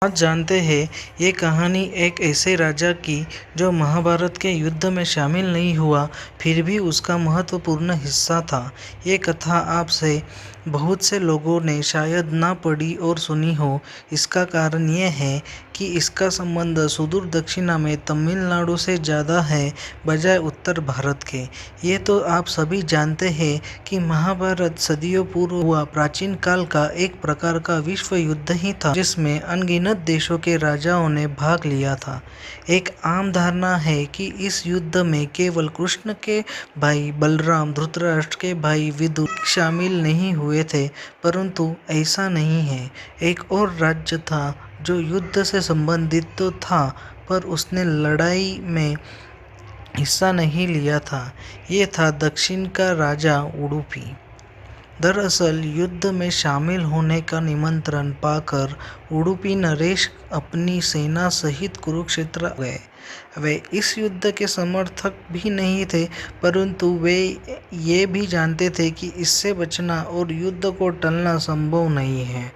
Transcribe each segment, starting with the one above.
आज जानते हैं ये कहानी एक ऐसे राजा की जो महाभारत के युद्ध में शामिल नहीं हुआ, फिर भी उसका महत्वपूर्ण हिस्सा था। ये कथा आपसे बहुत से लोगों ने शायद ना पढ़ी और सुनी हो। इसका कारण ये है कि इसका संबंध सुदूर दक्षिणा में तमिलनाडु से ज़्यादा है बजाय उत्तर भारत के। ये तो आप सभी जानते हैं कि महाभारत सदियों पूर्व हुआ प्राचीन काल का एक प्रकार का विश्व युद्ध ही था, जिसमें अनगिनत देशों के राजाओं ने भाग लिया था। एक आम धारणा है कि इस युद्ध में केवल कृष्ण के भाई बलराम धृतराष्ट्र के भाई विदुर शामिल नहीं हुए थे, परंतु ऐसा नहीं है। एक और राज्य था जो युद्ध से संबंधित तो था, पर उसने लड़ाई में हिस्सा नहीं लिया था। ये था दक्षिण का राजा उडुपी। दरअसल युद्ध में शामिल होने का निमंत्रण पाकर उडुपी नरेश अपनी सेना सहित कुरुक्षेत्र गए। वे इस युद्ध के समर्थक भी नहीं थे, परंतु वे ये भी जानते थे कि इससे बचना और युद्ध को टलना संभव नहीं है।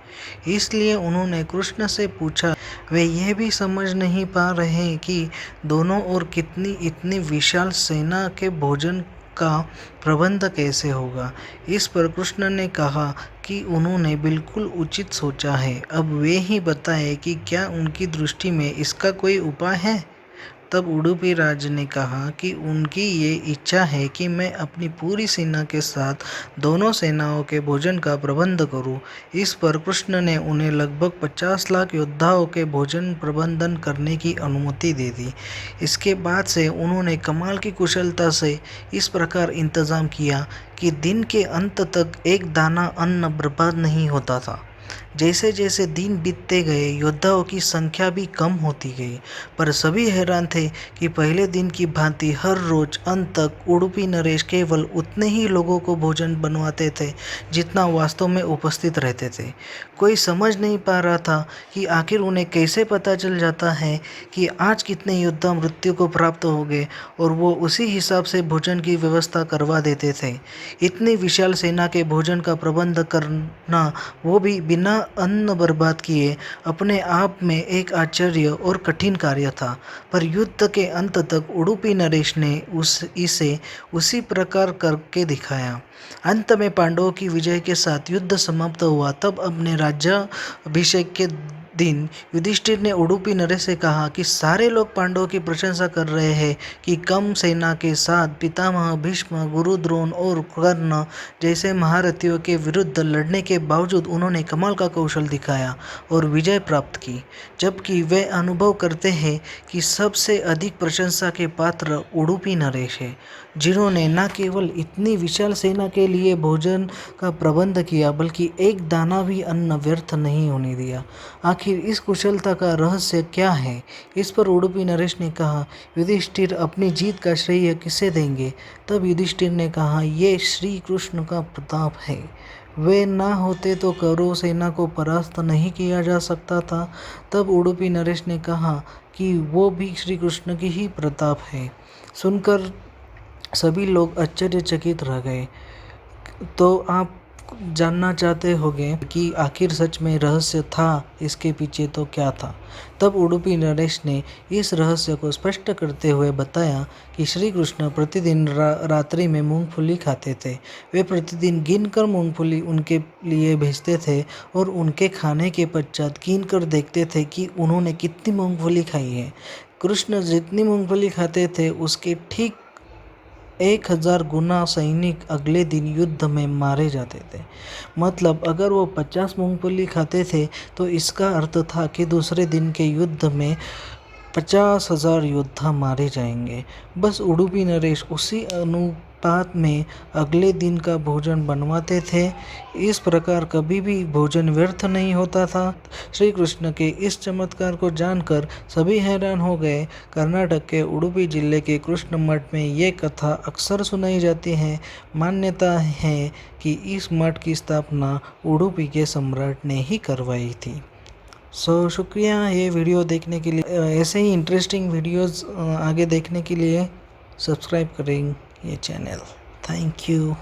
इसलिए उन्होंने कृष्ण से पूछा। वे यह भी समझ नहीं पा रहे कि दोनों ओर इतनी विशाल सेना के भोजन का प्रबंध कैसे होगा। इस पर कृष्ण ने कहा कि उन्होंने बिल्कुल उचित सोचा है, अब वे ही बताएं कि क्या उनकी दृष्टि में इसका कोई उपाय है। तब उडुपी राज ने कहा कि उनकी ये इच्छा है कि मैं अपनी पूरी सेना के साथ दोनों सेनाओं के भोजन का प्रबंध करूं। इस पर कृष्ण ने उन्हें लगभग 50 लाख योद्धाओं के भोजन प्रबंधन करने की अनुमति दे दी। इसके बाद से उन्होंने कमाल की कुशलता से इस प्रकार इंतजाम किया कि दिन के अंत तक एक दाना अन्न बर्बाद नहीं होता था। जैसे जैसे दिन बीतते गए योद्धाओं की संख्या भी कम होती गई, पर सभी हैरान थे कि पहले दिन की भांति हर रोज अंत तक उडुपी नरेश केवल उतने ही लोगों को भोजन बनवाते थे जितना वास्तव में उपस्थित रहते थे। कोई समझ नहीं पा रहा था कि आखिर उन्हें कैसे पता चल जाता है कि आज कितने योद्धा मृत्यु को प्राप्त हो गए, और वो उसी हिसाब से भोजन की व्यवस्था करवा देते थे। इतनी विशाल सेना के भोजन का प्रबंध करना, वो भी बिना अन्न बर्बाद किए, अपने आप में एक आश्चर्य और कठिन कार्य था। पर युद्ध के अंत तक उडुपी नरेश ने इसे उसी प्रकार करके दिखाया। अंत में पांडवों की विजय के साथ युद्ध समाप्त हुआ। तब अपने राज्याभिषेक के दिन युधिष्ठिर ने उडुपी नरेश से कहा कि सारे लोग पांडवों की प्रशंसा कर रहे हैं कि कम सेना के साथ पितामह भीष्म, गुरु द्रोण और कर्ण जैसे महारथियों के विरुद्ध लड़ने के बावजूद उन्होंने कमाल का कौशल दिखाया और विजय प्राप्त की। जबकि वे अनुभव करते हैं कि सबसे अधिक प्रशंसा के पात्र उडुपी नरेश है, जिन्होंने न केवल इतनी विशाल सेना के लिए भोजन का प्रबंध किया, बल्कि एक दाना भी अन्न व्यर्थ नहीं होने दिया। आखिर इस कुशलता का रहस्य क्या है? इस पर उडुपी नरेश ने कहा, युधिष्ठिर अपनी जीत का श्रेय किसे देंगे? तब युधिष्ठिर ने कहा, ये श्री कृष्ण का प्रताप है। वे ना होते तो कौरव सेना को परास्त नहीं किया जा सकता था। तब उडुपी नरेश ने कहा कि वो भी श्री कृष्ण की ही प्रताप है। सुनकर सभी लोग आश्चर्यचकित रह गए। तो आप जानना चाहते होंगे कि आखिर सच में रहस्य था इसके पीछे तो क्या था। तब उडुपी नरेश ने इस रहस्य को स्पष्ट करते हुए बताया कि श्री कृष्ण प्रतिदिन रात्रि में मूंगफली खाते थे। वे प्रतिदिन गिनकर मूंगफली उनके लिए भेजते थे और उनके खाने के पश्चात गिनकर देखते थे कि उन्होंने कितनी मूंगफली खाई है। कृष्ण जितनी मूंगफली खाते थे उसके ठीक 1000 गुना सैनिक अगले दिन युद्ध में मारे जाते थे। मतलब अगर वो 50 मूंगफली खाते थे तो इसका अर्थ था कि दूसरे दिन के युद्ध में 50,000 योद्धा मारे जाएंगे। बस उडुपी नरेश उसी अनुपात में अगले दिन का भोजन बनवाते थे। इस प्रकार कभी भी भोजन व्यर्थ नहीं होता था। श्री कृष्ण के इस चमत्कार को जानकर सभी हैरान हो गए। कर्नाटक के उडुपी जिले के कृष्ण मठ में ये कथा अक्सर सुनाई जाती है। मान्यता है कि इस मठ की स्थापना उडुपी के सम्राट ने ही करवाई थी। शुक्रिया ये वीडियो देखने के लिए। ऐसे ही इंटरेस्टिंग वीडियोस आगे देखने के लिए सब्सक्राइब करें ये चैनल। Thank you.